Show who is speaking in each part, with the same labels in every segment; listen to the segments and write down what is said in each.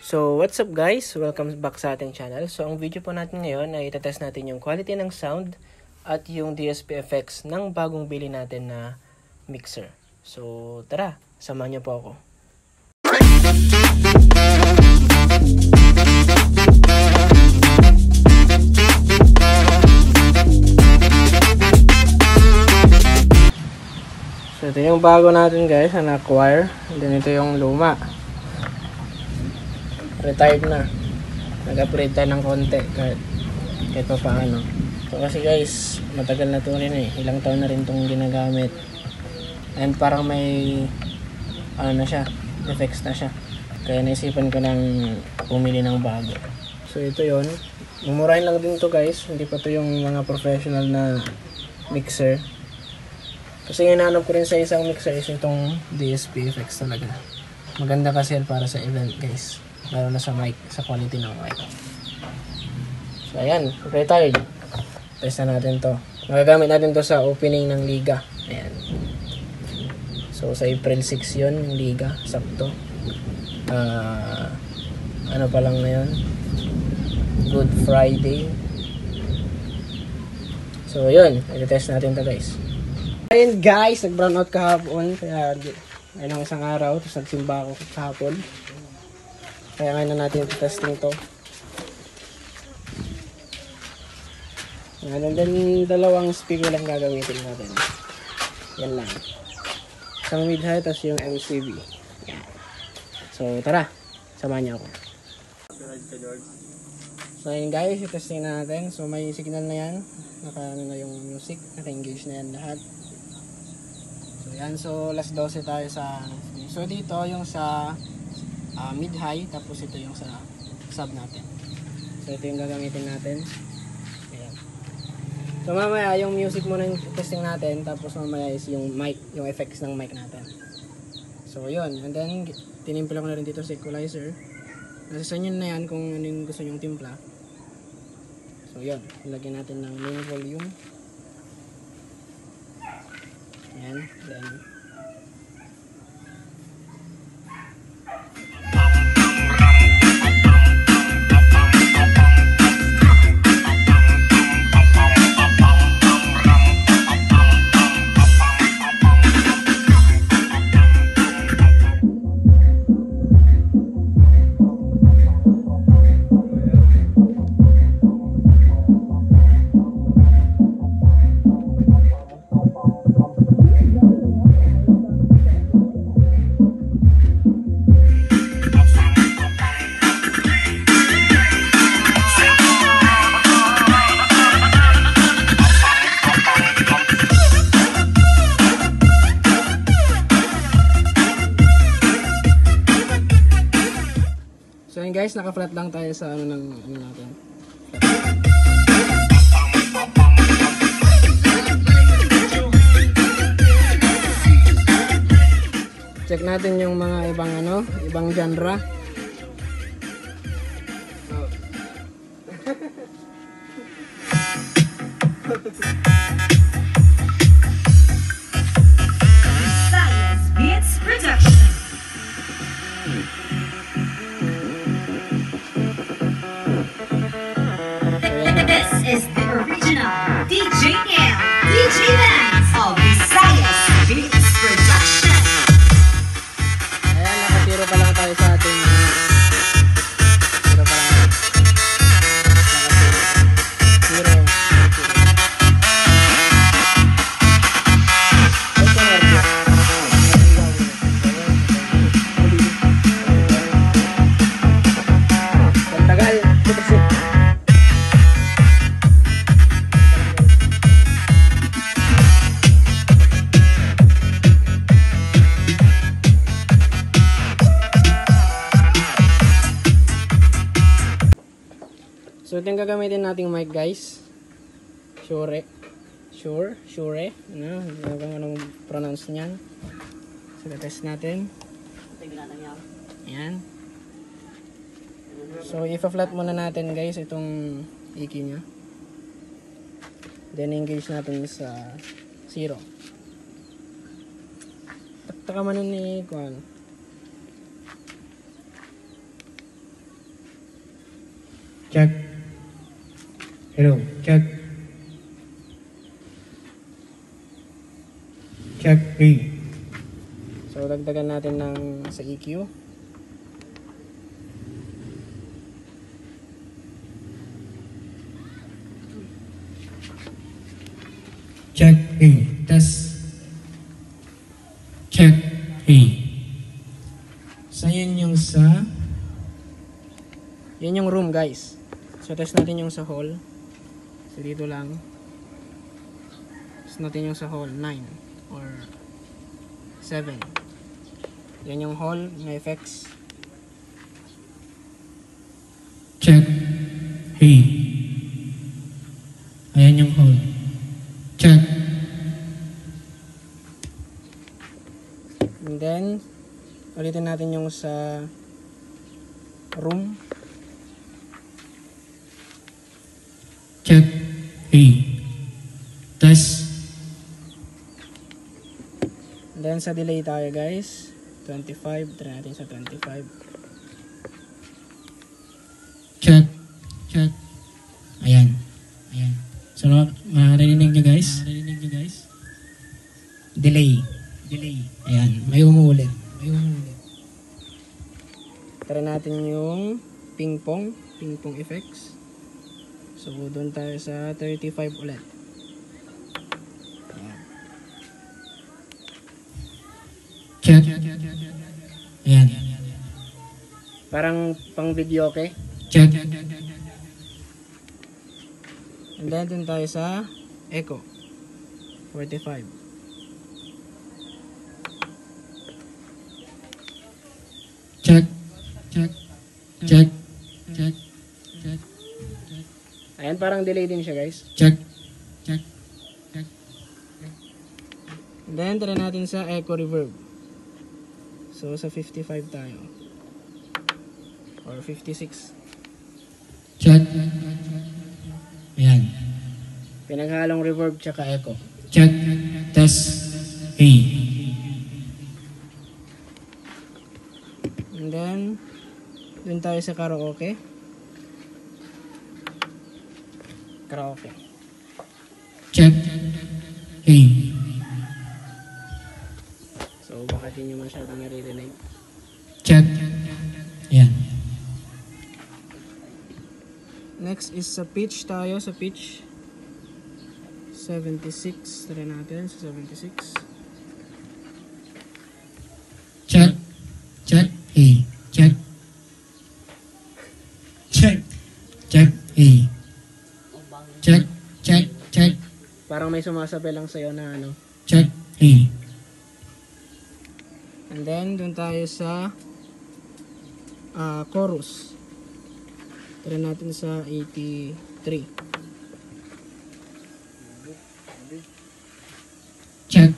Speaker 1: So, what's up guys? Welcome back sa ating channel. So, ang video po natin ngayon ay itetest natin yung quality ng sound at yung DSP effects ng bagong bili natin na mixer. So, tara, samahan niyo po ako. So, ito yung bago natin guys na na-acquire. And then ito yung luma. Retired na. Nag-upgrade tayo ng konti kahit pa paano. So kasi guys, matagal na ito rin eh. Ilang taon na rin itong ginagamit. And parang may ano na siya, effects na siya. Kaya naisipan ko nang pumili ng bago. So ito yon. Mumurahin lang din to guys. Hindi pa to yung mga professional na mixer. Kasi hinahanap ko rin sa isang mixer is itong DSP effects talaga. Maganda kasi yan para sa event guys. Lalo na sa mic, sa quality ng mic. So ayan, retired. Test na natin to. Magagamit natin to sa opening ng liga. Ayan. So sa April 6 yun, yung liga. Sakto. Ano pa lang ngayon? Good Friday. So yun, i-test natin to guys. Ayun guys, nag-brown out kahapon. Kaya ayun ang isang araw. Tapos nagsimba ako kahapon. Kaya ngayon na natin testing to. And then dalawang speaker lang gagamitin natin. Yan lang. Isang mid-high tapos yung MCB. Yan. So tara, samahan niyo ako. So yun guys, i-testing na natin. So may signal na yan. Naka-ano na yung music. Naka-engage na yan lahat. So yan, so last 12 tayo sa... So dito yung sa... mid-high, tapos ito yung sa sub natin. So ito yung gagamitin natin. Ayan. So mamaya yung music muna yung testing natin, tapos mamaya is yung mic, yung effects ng mic natin. So yun, and then tinimpla ko na rin dito sa equalizer. Nasa sa inyo na yan kung ano yung gusto nyong timpla. So yun, ilagyan natin ng main volume. Ayan, then so yun guys, naka-flat lang tayo sa ano ng ano natin. Check natin yung mga ibang ano, ibang genre.
Speaker 2: Science Beats Production. This is the original DJ Neil, DJ Lance of Visayas Beats Production.
Speaker 1: Ayan, nakatiro pa lang tayo sa ating tiro pa lang. Tiro. Tagal. So ito yung gagamitin nating mic guys. Shure. Ano? Anong pronounce niyan. So test natin. Ayan. So i-flat muna natin guys itong EQ nya. Then engage natin sa 0. Taka man ni kuan. Check. Hello. Check. Check. Hey. So, dagdagan natin ng sa EQ. Check. Hey. Test. Check. Hey. So, yun yung sa... Yan yung room, guys. So, test natin yung sa hall. So, dito lang. Test natin yung sa hall. 9 or 7. Yan yung hall, yung effects. Check. Hey. Ayan yung hall. Check. And then, ulitin natin yung sa room. Check. Hey. Test. And then sa delay tayo, guys. 25. Try natin sa 25. Check. Check. Ayan. Ayan. So, marinig nyo, guys. Marinig nyo, guys. Delay. Delay. Ayan. May umuulit. May umuulit. Try natin yung ping-pong. Ping-pong effects. So, doon tayo sa 35 ulit. Ayan. Check. Ayan. Parang pang video, okay? Check. And then, doon tayo sa echo. 45. Check. Check. Check. Check. Check. Ayan, parang delay din siya, guys. Check. Check. Check. And then, try natin sa echo reverb. So, sa 55 tayo. Or 56. Check. Ayan. Pinaghalong reverb tsaka echo. Check. Test. Hey. And then, dun tayo sa karaoke. Karaoke. Check. Hey. So, baka di nyo masyadong nare-relate. Check. Ayan. Next is sa pitch tayo. Sa pitch. 76. Try natin sa 76. Check. Check. Hey. Check. Check. Check. Hey. Check. Check. Check. Parang may sumasabi lang sa'yo na ano. Check. Hey. And then, dun tayo sa chorus. Try natin sa 83. Check.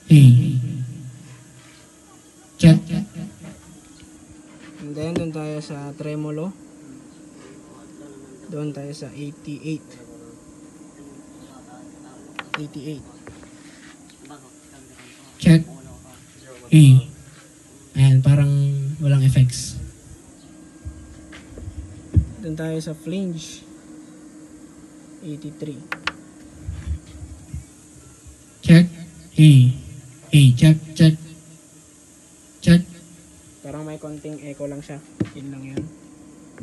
Speaker 1: Hey. Check. And then, dun tayo sa tremolo. Doon tayo sa 88. 88. Check. Hey. Ayan, parang walang effects. Doon tayo sa flange. 83. Check. Hey. Hey, check, check. Check. Parang may konting echo lang siya. Yun lang yan.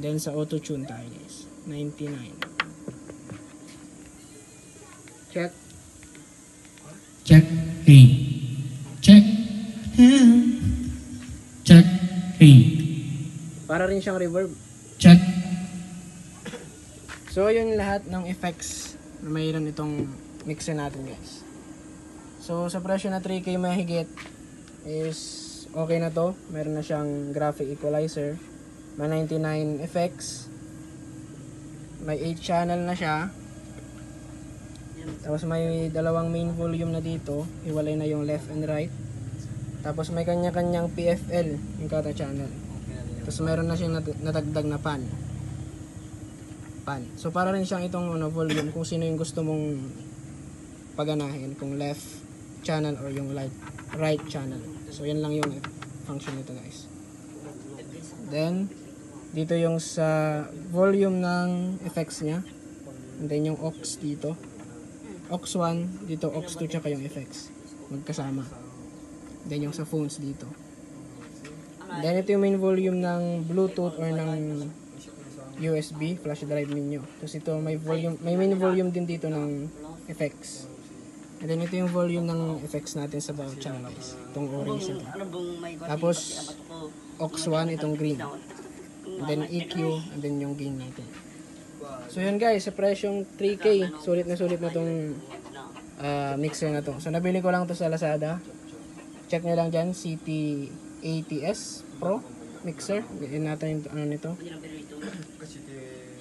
Speaker 1: Then sa auto-tune tayo, guys. 99. Check. Check. Hey. Check. Check. Hey. Para rin siyang reverb. Check. So, yun lahat ng effects na mayroon itong mixer natin, guys. So, sa presyo na 3K mahigit is okay na to. Meron na siyang graphic equalizer. May 99 effects. May 8 channel na siya. Tapos may dalawang main volume na dito. Hiwalay na yung left and right. Tapos may kanya-kanyang PFL yung kada channel. Tapos meron na siyang natagdag na pan. So para rin siyang itong volume kung sino yung gusto mong paganahin. Kung left channel or yung right channel. So yan lang yung function nito, guys. Then Dito yung sa volume ng effects niya. And then yung aux dito. Aux 1, dito aux 2 tsaka yung effects. Magkasama. Then yung sa phones dito. Then ito yung main volume ng Bluetooth or ng USB flash drive ninyo. Tapos ito may main volume din dito ng effects. And then ito yung volume ng effects natin sa bawat channel guys. Itong orange ito. Tapos aux 1 itong green. And then EQ and then yung gain natin. So yun guys, sa presyong 3K, sulit na itong mixer na to. So nabili ko lang to sa Lazada. Check nyo lang dyan, CT80S Pro mixer. Ganyan natin yung ano nito.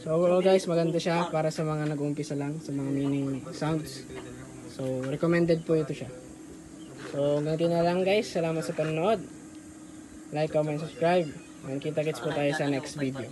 Speaker 1: So overall guys, maganda siya para sa mga nag-uumpisa lang sa mga mini sounds. So recommended po ito siya. So ganito na lang guys, salamat sa panonood. Like, comment, subscribe. And kita-kits po tayo sa next video.